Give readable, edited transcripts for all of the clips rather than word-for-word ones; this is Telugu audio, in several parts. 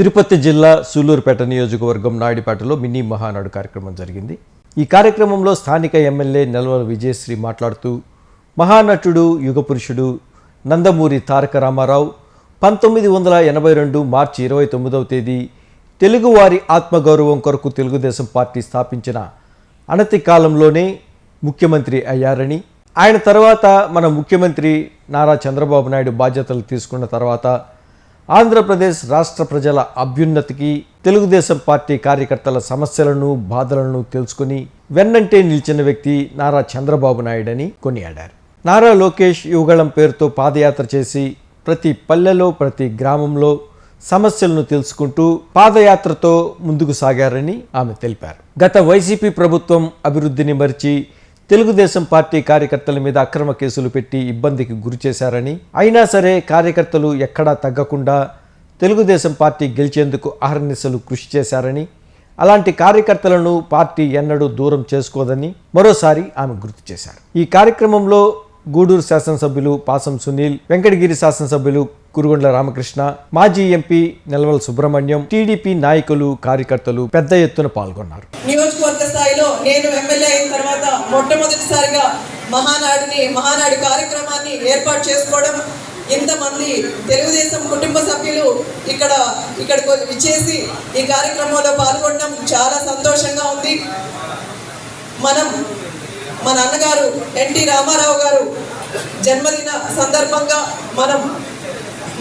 తిరుపతి జిల్లా సూలూరుపేట నియోజకవర్గం నాయుడుపేటలో మినీ మహానాడు కార్యక్రమం జరిగింది. ఈ కార్యక్రమంలో స్థానిక ఎమ్మెల్యే నెలవల విజయశ్రీ మాట్లాడుతూ మహానటుడు యుగపురుషుడు నందమూరి తారక రామారావు 1982 మార్చి 29వ తేదీ తెలుగువారి ఆత్మగౌరవం కొరకు తెలుగుదేశం పార్టీ స్థాపించిన అనతి కాలంలోనే ముఖ్యమంత్రి అయ్యారని, ఆయన తర్వాత మన ముఖ్యమంత్రి నారా చంద్రబాబు నాయుడు బాధ్యతలు తీసుకున్న తర్వాత ఆంధ్రప్రదేశ్ రాష్ట్ర ప్రజల అభ్యున్నతికి తెలుగుదేశం పార్టీ కార్యకర్తల సమస్యలను బాధలను తెలుసుకుని వెన్నంటే నిలిచిన వ్యక్తి నారా చంద్రబాబు నాయుడని కొనియాడారు. నారా లోకేష్ యువగళం పేరుతో పాదయాత్ర చేసి ప్రతి పల్లెలో ప్రతి గ్రామంలో సమస్యలను తెలుసుకుంటూ పాదయాత్రతో ముందుకు సాగారని ఆమె తెలిపారు. గత వైసీపీ ప్రభుత్వం అభివృద్ధిని మరిచి తెలుగుదేశం పార్టీ కార్యకర్తల మీద అక్రమ కేసులు పెట్టి ఇబ్బందికి గురి చేశారని, అయినా సరే కార్యకర్తలు ఎక్కడా తగ్గకుండా తెలుగుదేశం పార్టీ గెలిచేందుకు అహర్నిశలు కృషి చేశారని, అలాంటి కార్యకర్తలను పార్టీ ఎన్నడూ దూరం చేసుకోదని మరోసారి ఆమె గుర్తు చేశారు. ఈ కార్యక్రమంలో గూడూరు శాసనసభ్యులు పాసం సునీల్, వెంకటగిరి శాసనసభ్యులు కురుగొండ్ల రామకృష్ణ, మాజీ ఎంపీ నెలవల సుబ్రహ్మణ్యం, టీడీపీ నాయకులు కార్యకర్తలు పెద్ద ఎత్తున పాల్గొన్నారు. నియోజకవర్గ స్థాయిలో నేను ఎమ్మెల్యే అయిన తర్వాత మొట్టమొదటిసారిగా మహానాడు కార్యక్రమాన్ని ఏర్పాటు చేసుకోవడం, ఇంతమంది తెలుగుదేశం కుటుంబ సభ్యులు ఇక్కడికి ఇచ్చేసి ఈ కార్యక్రమంలో పాల్గొనడం చాలా సంతోషంగా ఉంది. మన అన్నగారు ఎన్టీ రామారావు గారు జన్మదిన సందర్భంగా మనం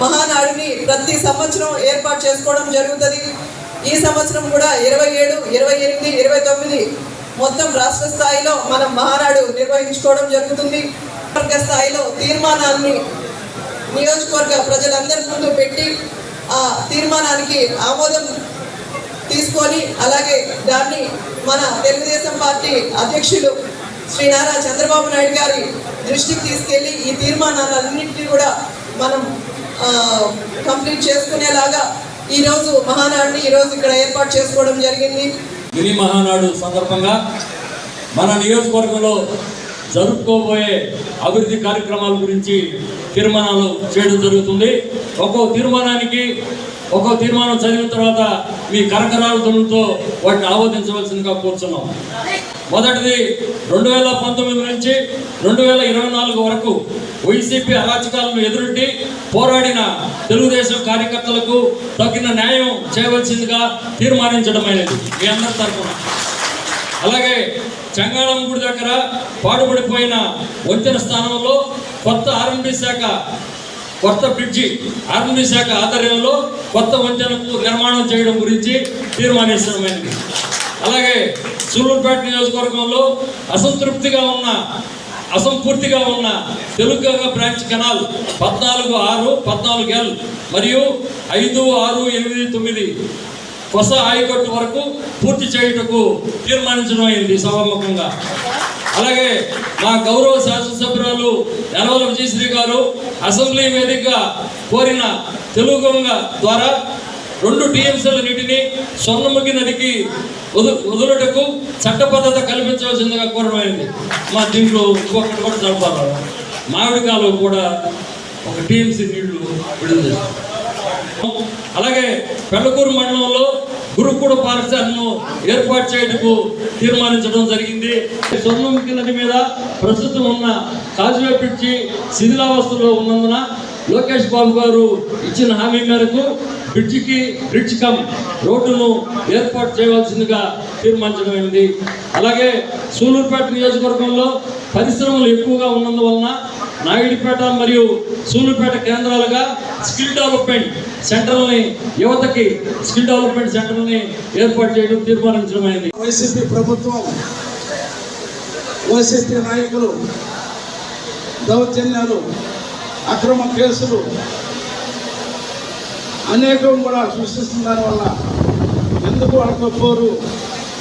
మహానాడుని ప్రతి సంవత్సరం ఏర్పాటు చేసుకోవడం జరుగుతుంది. ఈ సంవత్సరం కూడా 27, 28, 29 మొత్తం రాష్ట్ర స్థాయిలో మనం మహానాడు నిర్వహించుకోవడం జరుగుతుంది. వర్గ స్థాయిలో తీర్మానాన్ని నియోజకవర్గ ప్రజలందరి ముందు పెట్టి ఆ తీర్మానానికి ఆమోదం తీసుకొని, అలాగే దాన్ని మన తెలుగుదేశం పార్టీ అధ్యక్షులు శ్రీ నారా చంద్రబాబు నాయుడు గారి దృష్టికి తీసుకెళ్లి ఈ తీర్మానాలన్నింటినీ కూడా మనం కంప్లీట్ చేసుకునేలాగా ఈరోజు మహానాడుని ఇక్కడ ఏర్పాటు చేసుకోవడం జరిగింది. మినీ మహానాడు సందర్భంగా మన నియోజకవర్గంలో జరుపుకోబోయే అభివృద్ధి కార్యక్రమాల గురించి తీర్మానాలు చేయడం జరుగుతుంది. ఒక్కో తీర్మానం చదివిన తర్వాత మీ కరకరాల ధ్వనులతో వాటిని ఆమోదించవలసిందిగా కోరుతున్నాం. మొదటిది 2019 నుంచి 2024 వరకు వైసీపీ అరాచకాలను ఎదురొట్టి పోరాడిన తెలుగుదేశం కార్యకర్తలకు తగిన న్యాయం చేయవలసిందిగా తీర్మానించడమైనది మీ అందరి తరఫున. అలాగే చెంగాళం గుడి దగ్గర పాడుపడిపోయిన వంతెన స్థానంలో కొత్త బ్రిడ్జి ఆర్మీ శాఖ ఆధ్వర్యంలో కొత్త వంతెనకు నిర్మాణం చేయడం గురించి తీర్మానించడమైనది. అలాగే సూలూరుపేట నియోజకవర్గంలో అసంపూర్తిగా ఉన్న తెలుగుగంగ బ్రాంచ్ కెనాల్ 14-6, 14L మరియు 5, 6, 8, 9 కొస ఆయకట్టు వరకు పూర్తి చేయుటకు తీర్మానించడం అయింది సభాముఖంగా. అలాగే మా గౌరవ శాసనసభ్యురాలు నెలవల విజయశ్రీ గారు అసెంబ్లీ వేదికగా కోరిన తెలుగుగంగ ద్వారా 2 TMCల నీటిని స్వర్ణముఖి నదికి వదులుటకు చట్టబద్ధత కల్పించవలసిందిగా కోరమైంది. మా దీంట్లో ఇంకొకటి కూడా జరపాలి. మామిడికాయలో కూడా 1 TMC నీళ్లు విడుదల చేస్తారు. అలాగే పెళ్లకూరు మండలంలో గురుకుడ పాఠశాలను ఏర్పాటు చేయటకు తీర్మానించడం జరిగింది. స్వర్ణముఖి నది మీద ప్రస్తుతం ఉన్న కాజువే బ్రిడ్జి శిథిలావస్థలో ఉన్నందున లోకేష్ బాబు గారు ఇచ్చిన హామీ మేరకు బ్రిడ్జ్ కమ్ రోడ్డును ఏర్పాటు చేయవలసిందిగా తీర్మానించడమైంది. అలాగే సూలూరుపేట నియోజకవర్గంలో పరిశ్రమలు ఎక్కువగా ఉన్నందువలన నాయుడుపేట మరియు సూలూరుపేట కేంద్రాలుగా స్కిల్ డెవలప్మెంట్ సెంటర్ని ఏర్పాటు చేయడం తీర్మానించడమైంది. వైసీపీ ప్రభుత్వం, వైసీపీ నాయకులు దౌర్జన్యాలు, అక్రమ కేసులు అనేకం కూడా సృష్టిస్తున్న దానివల్ల ఎందుకు వాళ్ళతో పోరు,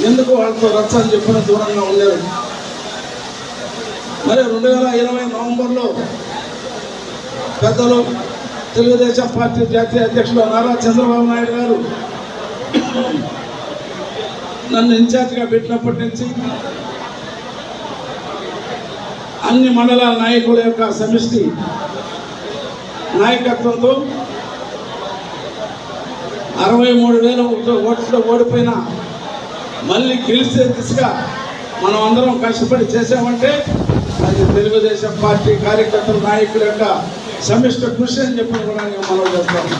ఎందుకు వాళ్ళతో రచ్చ అని చెప్పిన దూరంగా ఉండేది. మరి 2020 నవంబర్లో పెద్దలు తెలుగుదేశం పార్టీ జాతీయ అధ్యక్షులు నారా చంద్రబాబు నాయుడు గారు నన్ను ఇన్ఛార్జిగా పెట్టినప్పటి నుంచి అన్ని మండలాల నాయకుల యొక్క సమిష్టి నాయకత్వంతో 63,000 ఓట్లతో ఓడిపోయినా మళ్ళీ గెలిచే దిశగా మనం అందరం కష్టపడి చేసామంటే అది తెలుగుదేశం పార్టీ కార్యకర్తల నాయకుల యొక్క సమిష్ట కృషి అని చెప్పి కూడా నేను మనం చేస్తాను.